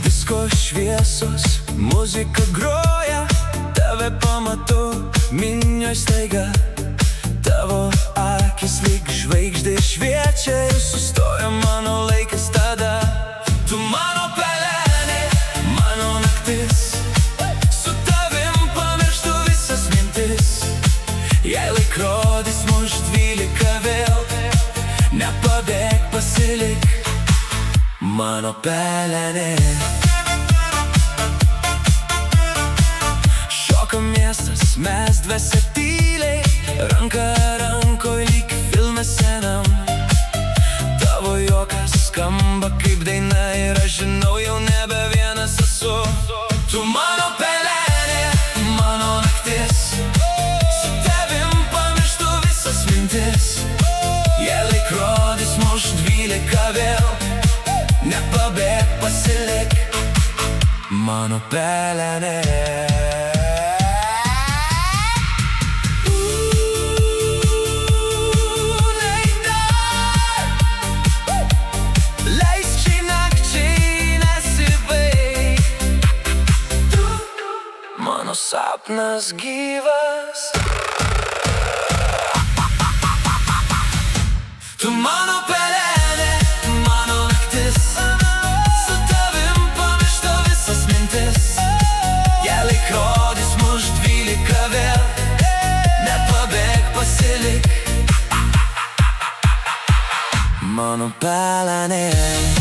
Disko šviesos, muzika groja, tave pamatau minioj staiga. Tavo akis lyg žvaigždė šviečia ir sustoja mano laikas tada. Tu mano pelenė, mano naktis, su tavim pamirštu visas mintis. Jei laikrodis muš 12 vėl, nepabėk, pasilik, mano pelenė. Šoka miestas, mes dvasia tyliai, ranka rankoj lyg filme senam. Tavo juokas skamba kaip daina ir aš žinau, jau nebe vienas esu. Tu mano pelenė, mano naktis, su tavim pamirštu visas mintis. Jei laikrodis muš 12 vėl, nepabėk, pasilik, mano pelenė. Mano sapnas gyvas, tu mano pelenė, mano naktis, su tavim pamirštu visas mintis. Jei laikrodis muš 12 vėl, nepabėk, pasilik, mano pelenė.